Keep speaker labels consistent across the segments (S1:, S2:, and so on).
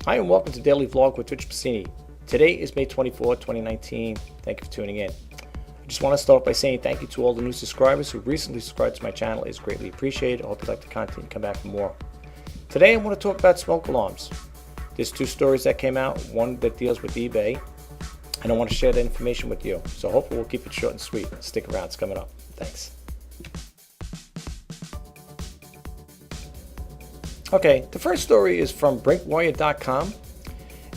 S1: Hi and welcome to Daily Vlog with Rich Pasini. Today is May 24, 2019. Thank you for tuning in. I just want to start by saying thank you to all the new subscribers who recently subscribed to my channel. It's greatly appreciated. I hope you like the content and come back for more. Today I want to talk about smoke alarms. There's two stories that came out, one that deals with eBay, and I want to share that information with you. So hopefully we'll keep it short and sweet. Stick around, it's coming up. Thanks. Okay, the first story is from brinkwire.com,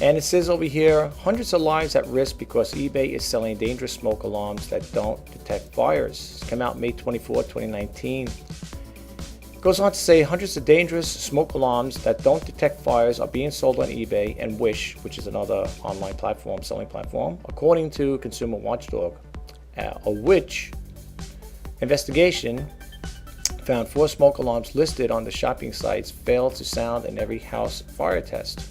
S1: and it says over here, hundreds of lives at risk because eBay is selling dangerous smoke alarms that don't detect fires. It's come out May 24, 2019. It goes on to say hundreds of dangerous smoke alarms that don't detect fires are being sold on eBay and Wish, which is another online platform, selling platform, according to Consumer Watchdog, of which investigation found 4 smoke alarms listed on the shopping sites failed to sound in every house fire test.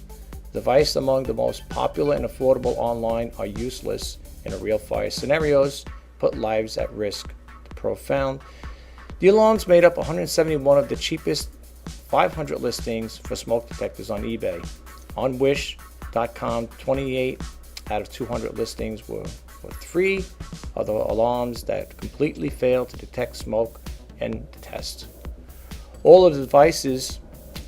S1: Devices among the most popular and affordable online are useless in real fire scenarios, put lives at risk, the pro found. The alarms made up 171 of the cheapest 500 listings for smoke detectors on eBay. On Wish.com, 28 out of 200 listings were 3 of the alarms that completely failed to detect smoke and test. All of the devices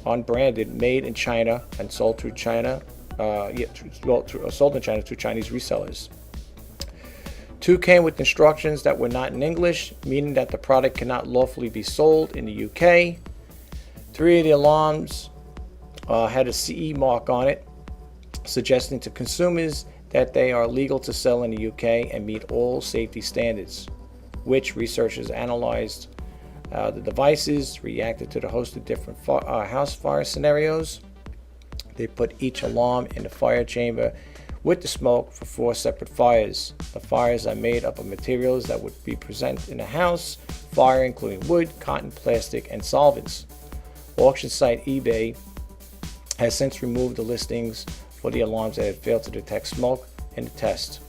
S1: unbranded, made in China and sold through China, sold in China through Chinese resellers. 2 came with instructions that were not in English, meaning that the product cannot lawfully be sold in the UK. 3 of the alarms had a CE mark on it, suggesting to consumers that they are legal to sell in the UK and meet all safety standards, which researchers analyzed. The devices reacted to the host of different house fire scenarios. They put each alarm in the fire chamber with the smoke for 4 separate fires. The fires are made up of materials that would be present in a house fire, including wood, cotton, plastic, and solvents. Auction site eBay has since removed the listings for the alarms that had failed to detect smoke in the test.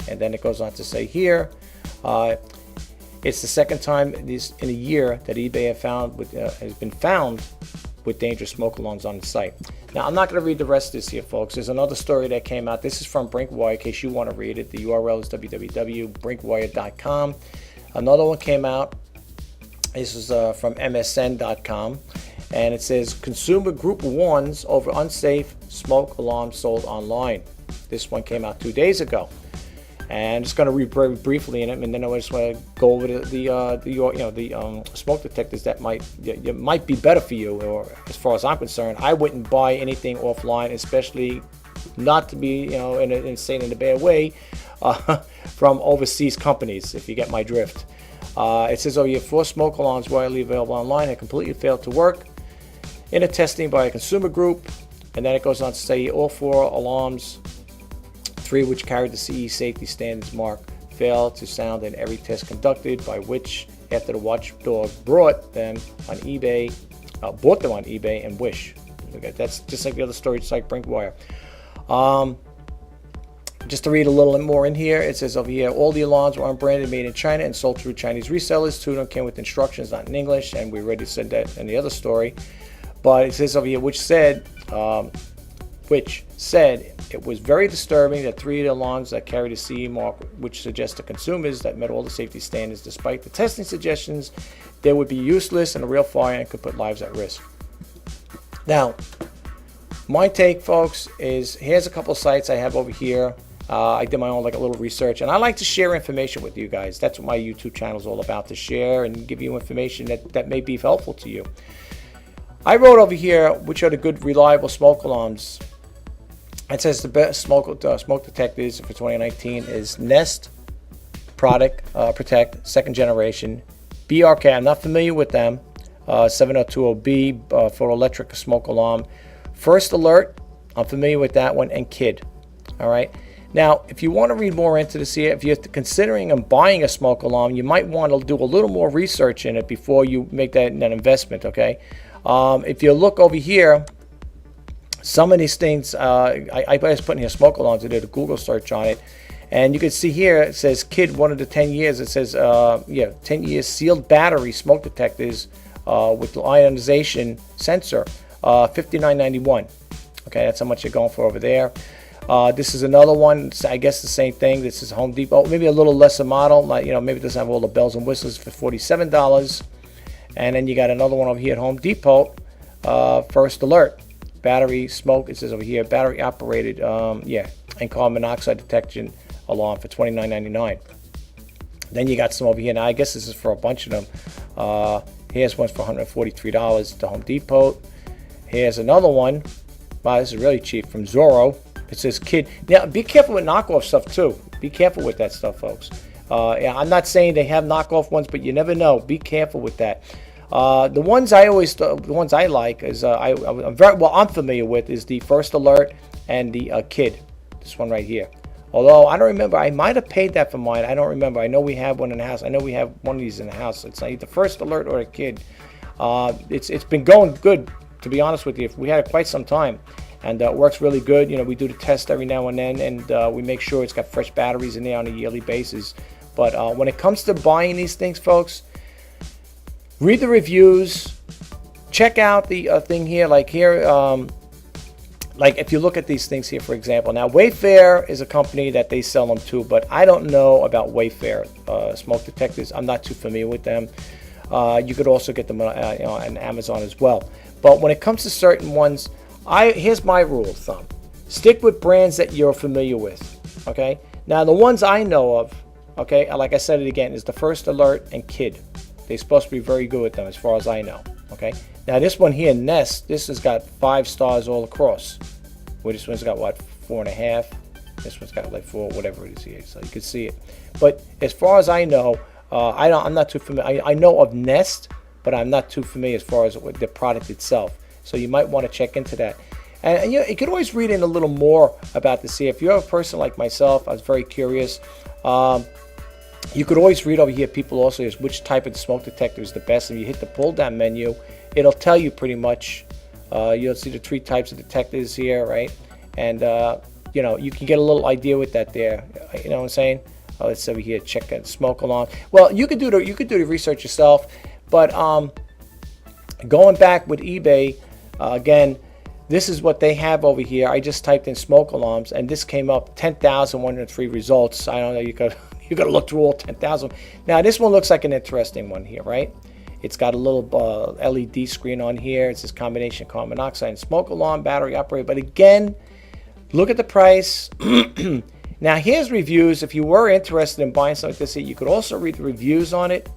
S1: And then it goes on to say here, it's the second time in a year that eBay has been found with dangerous smoke alarms on the site. Now, I'm not going to read the rest of this here, folks. There's another story that came out. This is from Brinkwire, in case you want to read it. The URL is www.brinkwire.com. Another one came out. This is from msn.com. And it says, Consumer Group warns over unsafe smoke alarms sold online. This one came out 2 days ago. And I'm just going to read very briefly in it, and then I just want to go over the smoke detectors that might be better for you. Or as far as I'm concerned, I wouldn't buy anything offline, especially not to be insane in a bad way from overseas companies. If you get my drift, it says, "Oh, your 4 smoke alarms widely available online have completely failed to work in a testing by a consumer group," and then it goes on to say all 4 alarms, 3 which carried the CE safety standards mark, failed to sound in every test conducted by Which after the watchdog bought them on eBay and Wish. Okay, that's just like the other story, just like Brinkwire. Just to read a little more in here, it says over here, all the alarms were unbranded, made in China, and sold through Chinese resellers. 2 of them came with instructions not in English, and we already said that in the other story. But it says over here, which said it was very disturbing that 3 of the alarms that carried a CE mark, which suggests to consumers that met all the safety standards, despite the testing suggestions, they would be useless in a real fire and could put lives at risk. Now, my take, folks, is here's a couple of sites I have over here. I did my own a little research, and I like to share information with you guys. That's what my YouTube channel is all about, to share and give you information that may be helpful to you. I wrote over here which are the good, reliable smoke alarms. It says the best smoke detectors for 2019 is Nest Protect 2nd generation, BRK. I'm not familiar with them. 7020B for electric smoke alarm. First Alert, I'm familiar with that one, and Kid. All right. Now, if you want to read more into this here, if you're considering buying a smoke alarm, you might want to do a little more research in it before you make that investment. Okay. If you look over here, some of these things, I just put in here smoke alarms. I did a Google search on it, and you can see here it says Kid, one of the 10 years. It says 10 years sealed battery smoke detectors with ionization sensor, $59.91. Okay, that's how much they're going for over there. This is another one. I guess the same thing. This is Home Depot, maybe a little lesser model. Like, maybe it doesn't have all the bells and whistles for $47. And then you got another one over here at Home Depot. First Alert, battery smoke. It says over here, battery operated. And carbon monoxide detection alarm for $29.99. Then you got some over here. Now I guess this is for a bunch of them. Here's one for $143 to Home Depot. Here's another one. Wow, this is really cheap from Zorro. It says kid. Now be careful with knockoff stuff too. Be careful with that stuff, folks. I'm not saying they have knockoff ones, but you never know. Be careful with that. The ones I like is I'm familiar with is the First Alert and the Kid. This one right here. Although I don't remember, I might have paid that for mine. I don't remember. I know we have one in the house. I know we have one of these in the house. It's either First Alert or a Kid. It's been going good, to be honest with you. We had it quite some time, and it works really good. We do the test every now and then, and we make sure it's got fresh batteries in there on a yearly basis. But when it comes to buying these things, folks, read the reviews. Check out the thing here, like here. Like if you look at these things here, for example, now Wayfair is a company that they sell them to, but I don't know about Wayfair smoke detectors. I'm not too familiar with them. You could also get them on Amazon as well. But when it comes to certain ones, here's my rule of thumb: stick with brands that you're familiar with. Okay. Now the ones I know of, okay, like I said it again, is the First Alert and Kid. They're supposed to be very good with them, as far as I know. Okay. Now this one here, Nest, this has got 5 stars all across. Well, this one's got what, 4.5. This one's got like 4, whatever it is here. So you can see it. But as far as I know, I'm not too familiar. I know of Nest, but I'm not too familiar as far as the product itself. So you might want to check into that. And you can always read in a little more about this here. If you're a person like myself, I was very curious. You could always read over here, people also use which type of smoke detector is the best. And you hit the pull down menu, it'll tell you pretty much. You'll see the 3 types of detectors here, right? And you can get a little idea with that there. You know what I'm saying? Let's over here, check that smoke alarm. Well, you could do the research yourself, but going back with eBay, again, this is what they have over here. I just typed in smoke alarms, and this came up 10,103 results. I don't know. You got to look through all 10,000. Now this one looks like an interesting one here, right? It's got a little LED screen on here. It says combination carbon monoxide and smoke alarm, battery operated. But again, look at the price. Now here's reviews. If you were interested in buying something like this, you could also read the reviews on it.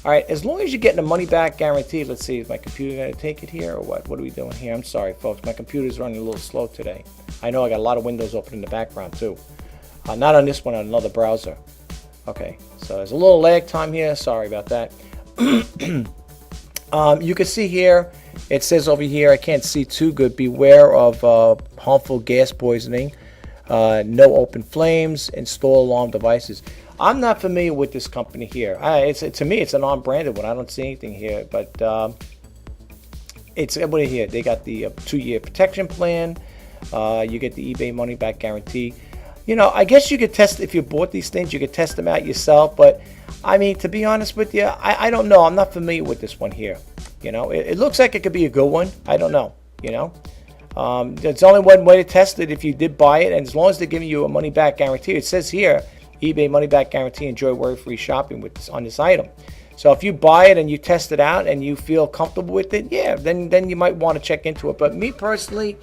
S1: All right, as long as you're getting a money back guarantee. Let's see, is my computer going to take it here or what? What are we doing here? I'm sorry, folks. My computer's running a little slow today. I know I got a lot of windows open in the background too. Not on this one, on another browser. Okay, so there's a little lag time here. Sorry about that. You can see here, it says over here, I can't see too good, beware of harmful gas poisoning, no open flames, install alarm devices. I'm not familiar with this company here. To me, it's a non-branded one. I don't see anything here, but it's what here. They got the 2-year protection plan. You get the eBay money back guarantee. I guess you could test, if you bought these things, you could test them out yourself. But I mean, to be honest with you, I don't know. I'm not familiar with this one here. It looks like it could be a good one. I don't know. There's only one way to test it if you did buy it, and as long as they're giving you a money back guarantee. It says here, eBay money back guarantee. Enjoy worry-free shopping on this item. So if you buy it and you test it out and you feel comfortable with it, yeah, then you might want to check into it. But me personally,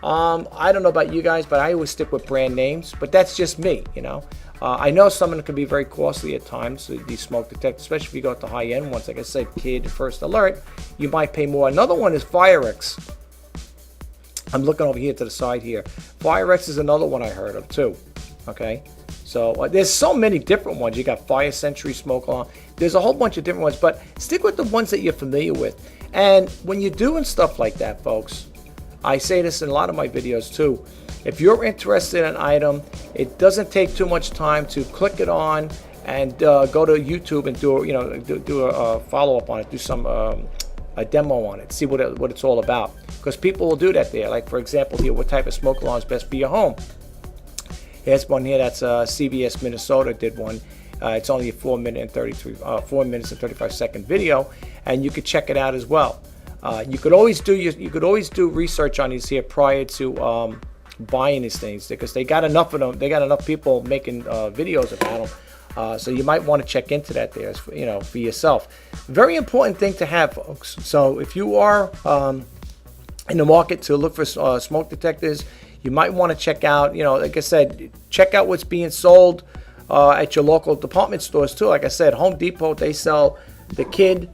S1: I don't know about you guys, but I always stick with brand names. But that's just me, I know some of them can be very costly at times, these smoke detectors, especially if you go with the high-end ones. Like I said, Kid, First Alert, you might pay more. Another one is Firex. I'm looking over here to the side here. Firex is another one I heard of too. Okay, so there's so many different ones. You got Fire Century, Smoke Alarm. There's a whole bunch of different ones, but stick with the ones that you're familiar with. And when you're doing stuff like that, folks, I say this in a lot of my videos too. If you're interested in an item, it doesn't take too much time to click it on and go to YouTube and do a follow-up on it, do some a demo on it, see what it's all about. Because people will do that there. Like for example here, what type of smoke alarm is best for your home? Here's one here that's CBS Minnesota did one. It's only a 4 minutes and 35 second video, and you could check it out as well. You could always do research on these here prior to buying these things, because they got enough of them. They got enough people making videos about them. So you might want to check into that there, for yourself. Very important thing to have, folks. So if you are in the market to look for smoke detectors, you might want to check out, like I said, check out what's being sold at your local department stores too. Like I said, Home Depot, they sell the kid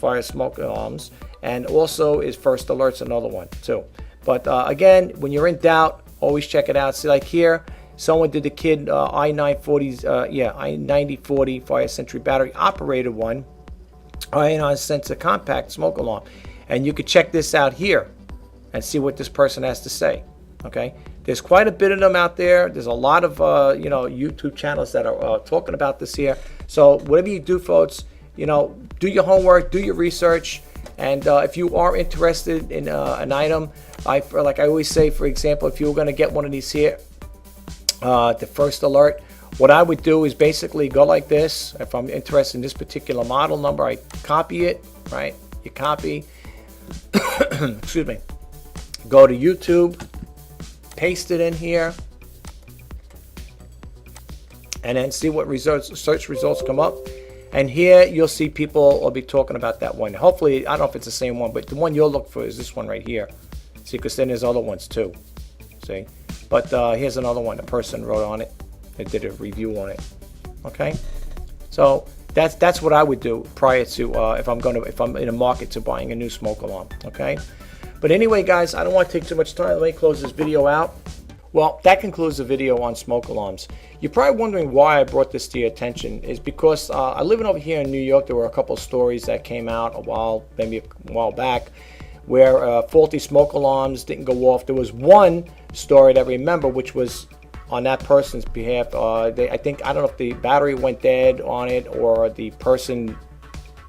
S1: fire smoke alarms, and also is First Alert's another one too. But again, when you're in doubt, always check it out. See, like here, someone did the kid I9040 Fire Sentry battery operated one, ion sensor compact smoke alarm, and you could check this out here and see what this person has to say. Okay, there's quite a bit of them out there. There's a lot of YouTube channels that are talking about this here. So whatever you do, folks, do your homework, do your research, and if you are interested in an item, like I always say, for example, if you were going to get one of these here, the First Alert, what I would do is basically go like this. If I'm interested in this particular model number, I copy it, right? You copy, excuse me, go to YouTube, paste it in here, and then see what search results come up. And here you'll see people will be talking about that one. Hopefully, I don't know if it's the same one, but the one you'll look for is this one right here. See, because then there's other ones too. See, but here's another one. A person wrote on it. They did a review on it. Okay, so that's what I would do prior to if I'm in a market to buying a new smoke alarm. Okay, but anyway, guys, I don't want to take too much time. Let me close this video out. Well, that concludes the video on smoke alarms. You're probably wondering why I brought this to your attention. Is because I live over here in New York. There were a couple of stories that came out maybe a while back, where faulty smoke alarms didn't go off. There was one story that I remember, which was on that person's behalf. I don't know if the battery went dead on it or the person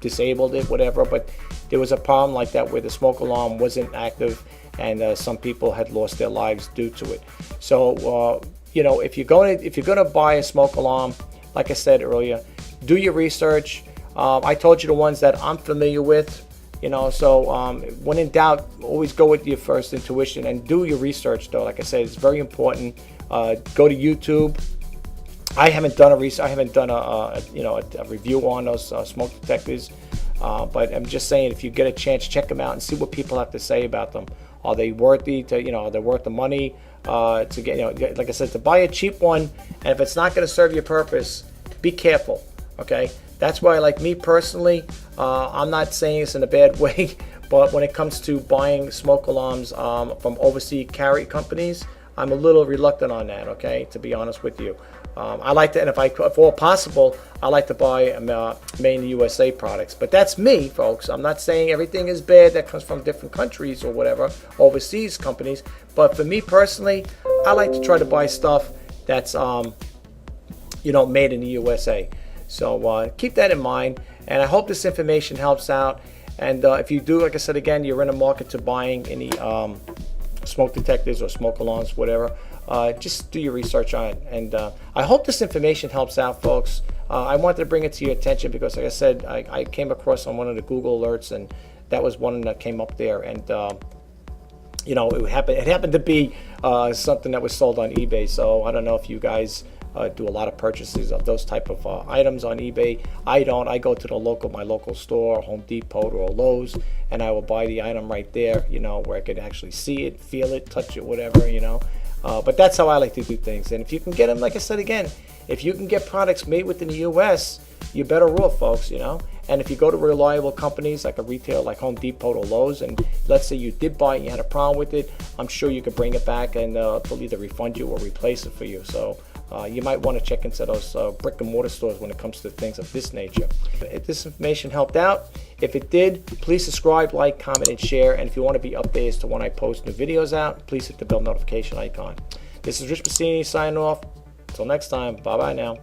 S1: disabled it, whatever, but there was a problem like that where the smoke alarm wasn't active, and some people had lost their lives due to it. So if you're gonna buy a smoke alarm, like I said earlier, do your research. I told you the ones that I'm familiar with. So when in doubt, always go with your first intuition and do your research. Though, like I said, it's very important. Go to YouTube. I haven't done a review on those smoke detectors, but I'm just saying, if you get a chance, check them out and see what people have to say about them. Are they worthy to, are they worth the money to get, like I said, to buy a cheap one, and if it's not going to serve your purpose, be careful. Okay, that's why, like me personally, I'm not saying this in a bad way, but when it comes to buying smoke alarms from overseas carry companies, I'm a little reluctant on that. Okay, to be honest with you. I like to, and if all possible, I like to buy made in the USA products. But that's me, folks. I'm not saying everything is bad that comes from different countries or whatever, overseas companies. But for me personally, I like to try to buy stuff that's, made in the USA. So keep that in mind. And I hope this information helps out. And if you do, like I said again, you're in a market to buying any smoke detectors or smoke alarms, whatever, just do your research on it. And I hope this information helps out, folks. I wanted to bring it to your attention because, like I said, I came across on one of the Google alerts, and that was one that came up there. And it happened to be something that was sold on eBay. So I don't know if you guys do a lot of purchases of those type of items on eBay. I don't. I go to my local store, Home Depot or Lowe's, and I will buy the item right there, where I could actually see it, feel it, touch it, whatever, But that's how I like to do things. And if you can get them, like I said again, if you can get products made within the U.S., you're better off, folks, And if you go to reliable companies like a retailer like Home Depot or Lowe's, and let's say you did buy it, you had a problem with it, I'm sure you could bring it back and they'll either refund you or replace it for you. So you might want to check into those brick and mortar stores when it comes to things of this nature. If this information helped out, if it did, please subscribe, like, comment, and share. And if you want to be updated as to when I post new videos out, please hit the bell notification icon. This is Rich Pasini signing off. Until next time, bye-bye now.